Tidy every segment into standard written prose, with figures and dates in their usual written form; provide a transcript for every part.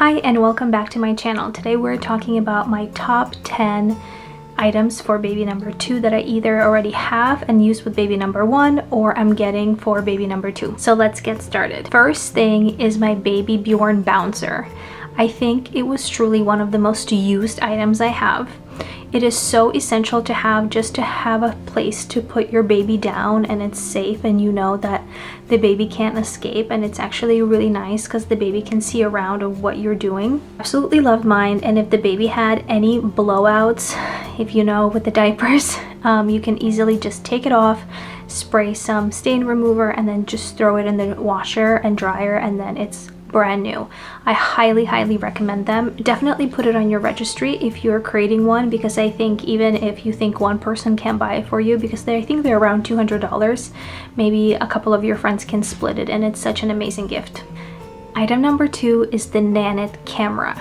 Hi and welcome back to my channel. Today we're talking about my top 10 items for baby number 2 that I either already have and use with baby number 1 or I'm getting for baby number 2. So let's get started. First thing is my Baby Bjorn bouncer. I think it was truly one of the most used items I have. It is so essential to have, just to have a place to put your baby down and it's safe and you know that the baby can't escape, and it's actually really nice because the baby can see around of what you're doing. Absolutely loved mine, and if the baby had any blowouts, if you know with the diapers, you can easily just take it off, spray some stain remover, and then just throw it in the washer and dryer, and then it's brand new. I highly recommend them. Definitely put it on your registry if you're creating one, because I think even if you think one person can buy it for you, because I think they're around $200, maybe a couple of your friends can split it, and it's such an amazing gift. Item number 2 is the Nanit camera.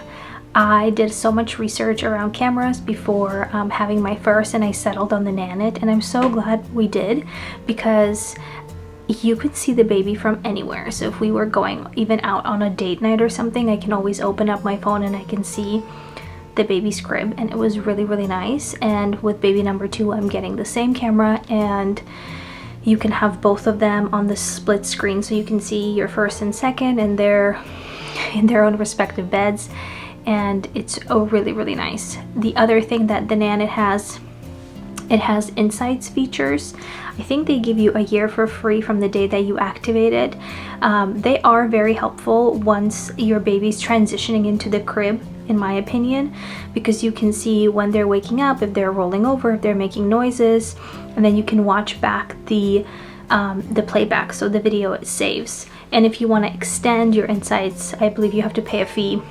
I did so much research around cameras before having my first, and I settled on the Nanit, and I'm so glad we did, because you could see the baby from anywhere. So if we were going even out on a date night or something, I can always open up my phone and I can see the baby's crib, and it was really nice. And with baby number 2, I'm getting the same camera, and you can have both of them on the split screen, so you can see your first and second, and they're in their own respective beds, and it's really nice. The other thing that the Nanit has, it has insights features. I think they give you a year for free from the day that you activate it. They are very helpful once your baby's transitioning into the crib, in my opinion, because you can see when they're waking up, if they're rolling over, if they're making noises, and then you can watch back the playback, so the video it saves. And if you want to extend your insights, I believe you have to pay a fee,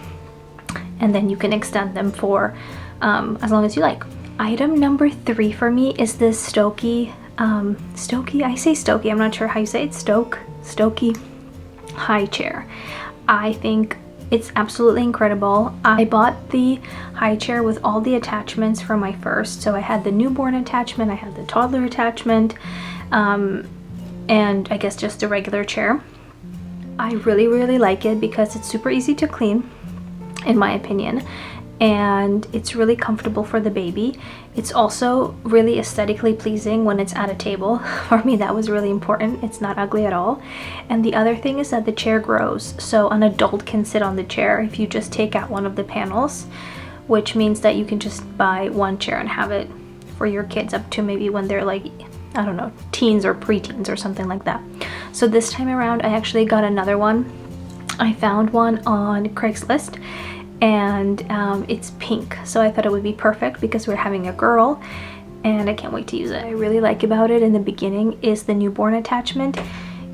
and then you can extend them for as long as you like. Item number 3 for me is this Stokey, I say Stokey, I'm not sure how you say it, Stokey high chair. I think it's absolutely incredible. I bought the high chair with all the attachments for my first, so I had the newborn attachment, I had the toddler attachment, and I guess just a regular chair. I really like it because it's super easy to clean, in my opinion, and it's really comfortable for the baby. It's also really aesthetically pleasing when it's at a table. For me, that was really important. It's not ugly at all. And the other thing is that the chair grows, so an adult can sit on the chair if you just take out one of the panels, which means that you can just buy one chair and have it for your kids up to maybe when they're like, I don't know, teens or preteens or something like that. So this time around, I actually got another one. I found one on Craigslist, and it's pink, so I thought it would be perfect because we're having a girl and I can't wait to use it. What I really like about it in the beginning is the newborn attachment,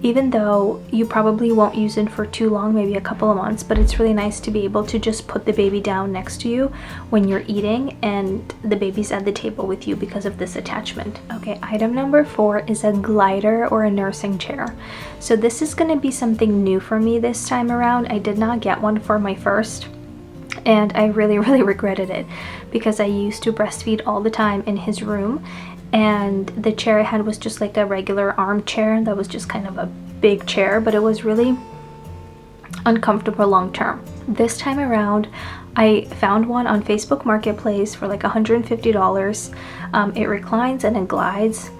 even though you probably won't use it for too long, maybe a couple of months, but it's really nice to be able to just put the baby down next to you when you're eating and the baby's at the table with you because of this attachment. Okay, item number 4 is a glider or a nursing chair. So this is going to be something new for me this time around. I did not get one for my first, and I really regretted it because I used to breastfeed all the time in his room, and the chair I had was just like a regular armchair that was just kind of a big chair, but it was really uncomfortable long term. This time around, I found one on Facebook Marketplace for like $150. It reclines and it glides,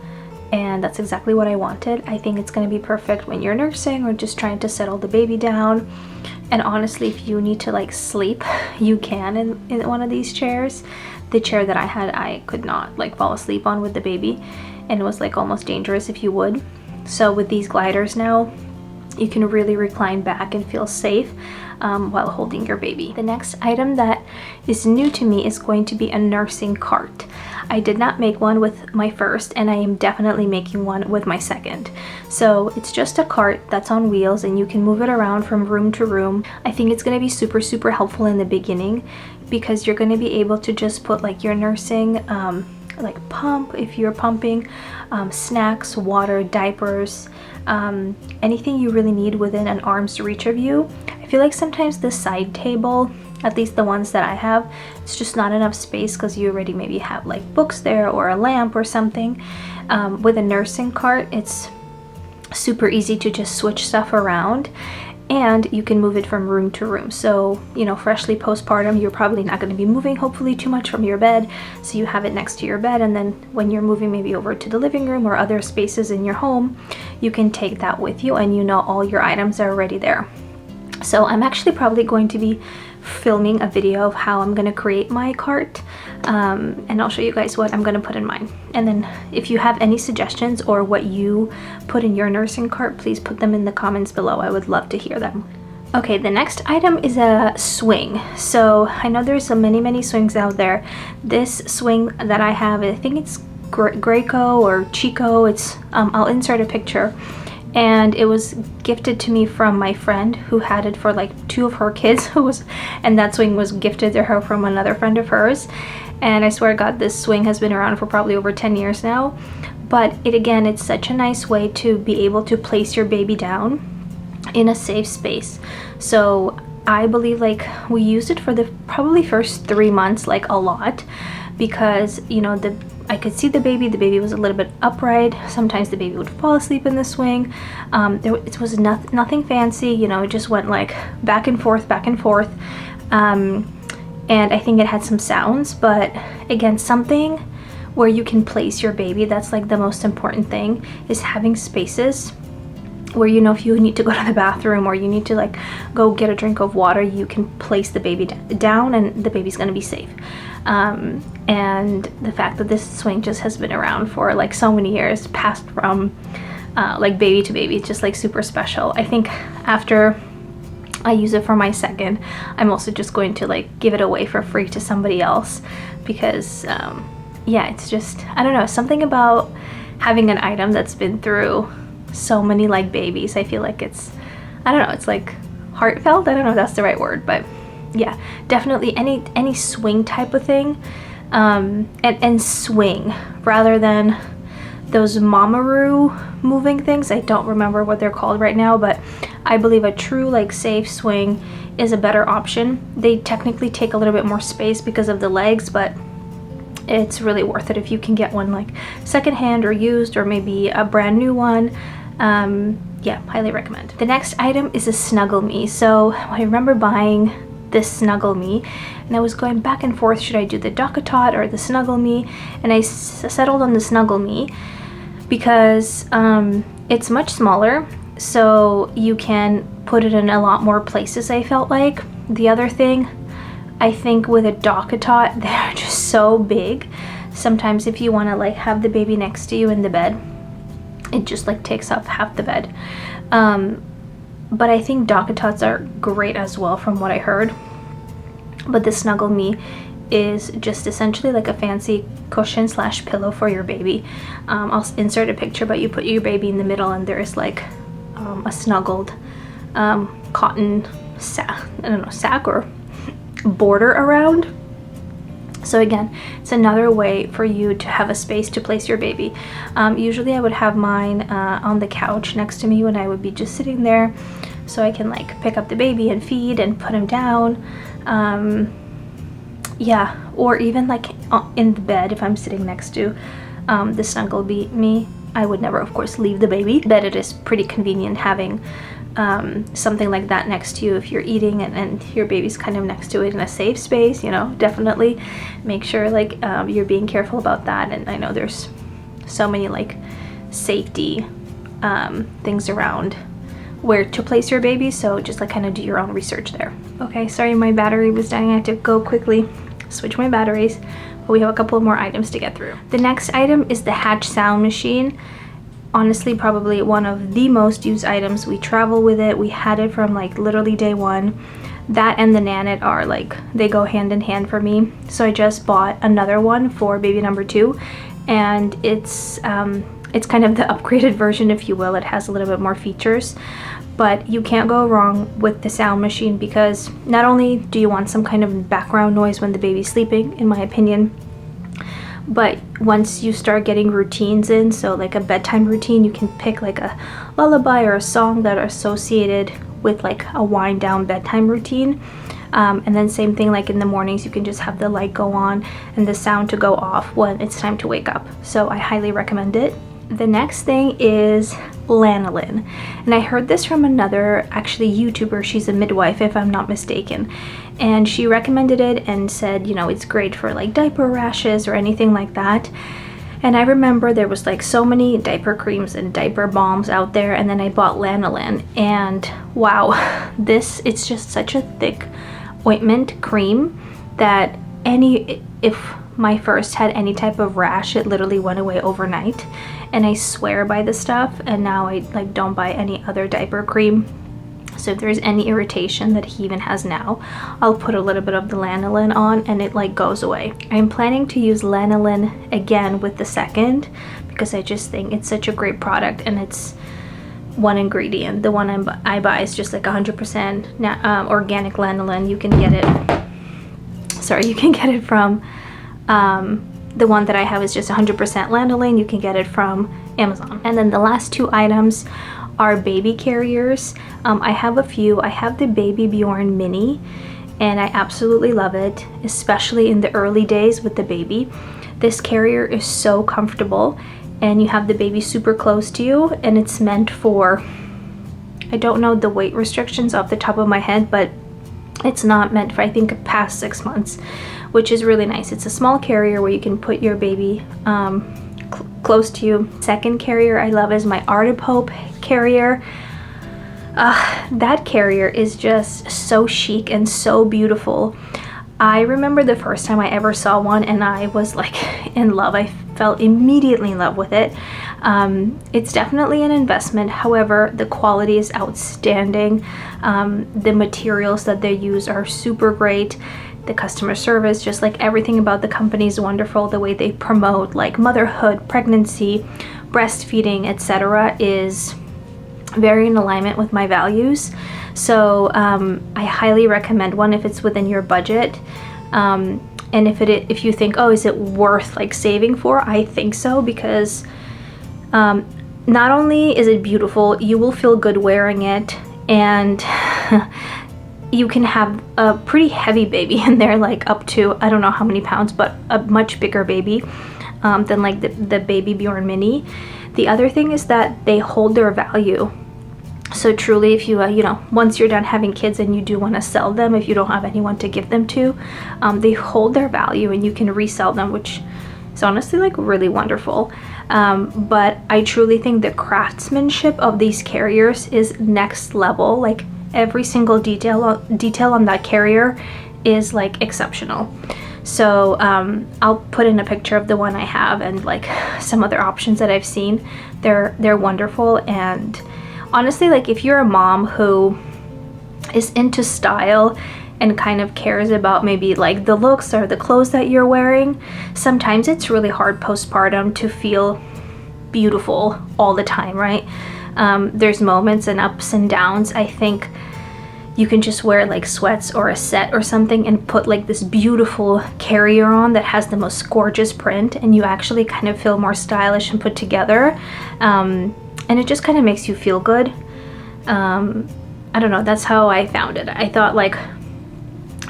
and that's exactly what I wanted. I think it's going to be perfect when you're nursing or just trying to settle the baby down. And honestly, if you need to like sleep, you can in one of these chairs. The chair that I had, I could not like fall asleep on with the baby, and it was like almost dangerous if you would. So with these gliders now, you can really recline back and feel safe while holding your baby. The next item that is new to me is going to be a nursing cart. I did not make one with my first, and I am definitely making one with my second. So it's just a cart that's on wheels and you can move it around from room to room. I think it's going to be super helpful in the beginning because you're going to be able to just put like your nursing like pump, if you're pumping, snacks, water, diapers, anything you really need within an arm's reach of you. I feel like sometimes the side table, at least the ones that I have, it's just not enough space because you already maybe have like books there or a lamp or something. With a nursing cart, it's super easy to just switch stuff around, and you can move it from room to room. So, you know, freshly postpartum, you're probably not going to be moving hopefully too much from your bed, so you have it next to your bed, and then when you're moving maybe over to the living room or other spaces in your home, you can take that with you and you know all your items are already there. So I'm actually probably going to be filming a video of how I'm going to create my cart, and I'll show you guys what I'm going to put in mine. And then if you have any suggestions or what you put in your nursing cart, please put them in the comments below. I would love to hear them. Okay, the next item is a swing. So I know there's so many swings out there. This swing that I have, I think it's Graco or Chico. It's I'll insert a picture. And it was gifted to me from my friend who had it for like 2 of her kids, and that swing was gifted to her from another friend of hers. And I swear to God, this swing has been around for probably over 10 years now. But it's such a nice way to be able to place your baby down in a safe space. So I believe like we used it for the probably first 3 months, like a lot, because you know I could see the baby was a little bit upright. Sometimes the baby would fall asleep in the swing. It was nothing fancy, you know, it just went like back and forth. And I think it had some sounds, but again, something where you can place your baby. That's like the most important thing, is having spaces where, you know, if you need to go to the bathroom or you need to like go get a drink of water, you can place the baby down and the baby's gonna be safe. And the fact that this swing just has been around for like so many years, passed from like baby to baby, it's just like super special. I think after I use it for my second, I'm also just going to like give it away for free to somebody else, because yeah, it's just, I don't know, something about having an item that's been through so many like babies. I feel like it's, I don't know, it's like heartfelt. I don't know if that's the right word, but yeah, definitely any swing type of thing, and swing rather than those Mamaroo moving things. I don't remember what they're called right now, but I believe a true like safe swing is a better option. They technically take a little bit more space because of the legs, but it's really worth it if you can get one like secondhand or used, or maybe a brand new one. Yeah, highly recommend. The next item is a Snuggle Me. So I remember buying this Snuggle Me and I was going back and forth, should I do the DockATot or the Snuggle Me, and I settled on the Snuggle Me because it's much smaller, so you can put it in a lot more places. I felt like the other thing, I think with a DockATot, they're just so big. Sometimes if you want to like have the baby next to you in the bed, it just like takes up half the bed. But I think DockATots are great as well from what I heard. But the Snuggle Me is just essentially like a fancy cushion / pillow for your baby. I'll insert a picture, but you put your baby in the middle and there is like a snuggled cotton sack or border around. So again, it's another way for you to have a space to place your baby. Usually I would have mine on the couch next to me when I would be just sitting there, so I can like pick up the baby and feed and put him down. Yeah, or even like in the bed if I'm sitting next to the Snuggle Me. I would never, of course, leave the baby, but it is pretty convenient having something like that next to you if you're eating and your baby's kind of next to it in a safe space. You know, definitely make sure like you're being careful about that. And I know there's so many like safety things around where to place your baby, so just like kind of do your own research there. Okay, sorry, my battery was dying. I had to go quickly switch my batteries, but we have a couple more items to get through. The next item is the Hatch sound machine. Honestly, probably one of the most used items. We travel with it. We had it from like literally day one. That and the Nanit are like, they go hand in hand for me. So I just bought another one for baby number 2, and it's kind of the upgraded version, if you will. It has a little bit more features, but you can't go wrong with the sound machine, because not only do you want some kind of background noise when the baby's sleeping, in my opinion, but once you start getting routines in, so like a bedtime routine, you can pick like a lullaby or a song that are associated with like a wind down bedtime routine. And then same thing, like in the mornings, you can just have the light go on and the sound to go off when it's time to wake up. So I highly recommend it. The next thing is lanolin, and I heard this from another actually YouTuber. She's a midwife, if I'm not mistaken, and she recommended it and said, you know, it's great for like diaper rashes or anything like that. And I remember there was like so many diaper creams and diaper balms out there, and then I bought lanolin, and wow, it's just such a thick ointment cream that if my first had any type of rash, it literally went away overnight. And I swear by this stuff, and now I like don't buy any other diaper cream. So if there's any irritation that he even has now, I'll put a little bit of the lanolin on and it like goes away. I'm planning to use lanolin again with the second, because I just think it's such a great product, and it's one ingredient. The one I buy is just like 100% organic lanolin. You can get it from the one that I have is just 100% lanolin. You can get it from Amazon. And then the last two items are baby carriers. I have a few. I have the Baby Bjorn Mini, and I absolutely love it, especially in the early days with the baby. This carrier is so comfortable, and you have the baby super close to you, and it's meant for, I don't know the weight restrictions off the top of my head, but it's not meant for, I think, past 6 months, which is really nice. It's a small carrier where you can put your baby close to you. Second carrier I love is my Artipope carrier. That carrier is just so chic and so beautiful. I remember the first time I ever saw one, and I was like in love. I fell immediately in love with it. It's definitely an investment. However, the quality is outstanding. The materials that they use are super great. The customer service, just like everything about the company, is wonderful. The way they promote like motherhood, pregnancy, breastfeeding, etc. is very in alignment with my values. So I highly recommend one if it's within your budget. And if you think, oh, is it worth like saving for? I think so, because not only is it beautiful, you will feel good wearing it, and you can have a pretty heavy baby in there, like up to, I don't know how many pounds, but a much bigger baby than like the Baby Bjorn Mini. The other thing is that they hold their value. So truly, if you, once you're done having kids and you do want to sell them, if you don't have anyone to give them to, they hold their value and you can resell them, which is honestly like really wonderful. But I truly think the craftsmanship of these carriers is next level. Like every single detail on that carrier is like exceptional. So I'll put in a picture of the one I have and like some other options that I've seen. They're wonderful. And honestly, like if you're a mom who is into style and kind of cares about maybe like the looks or the clothes that you're wearing, sometimes it's really hard postpartum to feel beautiful all the time, right? There's moments and ups and downs. I think you can just wear like sweats or a set or something and put like this beautiful carrier on that has the most gorgeous print, and you actually kind of feel more stylish and put together. And it just kind of makes you feel good. I don't know, that's how I found it. I thought like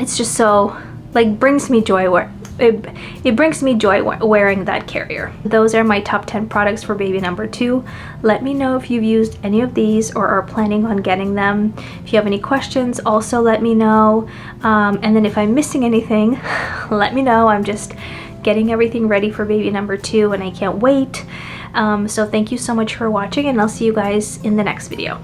it's just so like brings me joy it brings me joy wearing that carrier. Those are my top 10 products for baby number 2. Let me know if you've used any of these or are planning on getting them. If you have any questions, also let me know. And then if I'm missing anything, let me know. I'm just getting everything ready for baby number 2 and I can't wait. So thank you so much for watching, and I'll see you guys in the next video.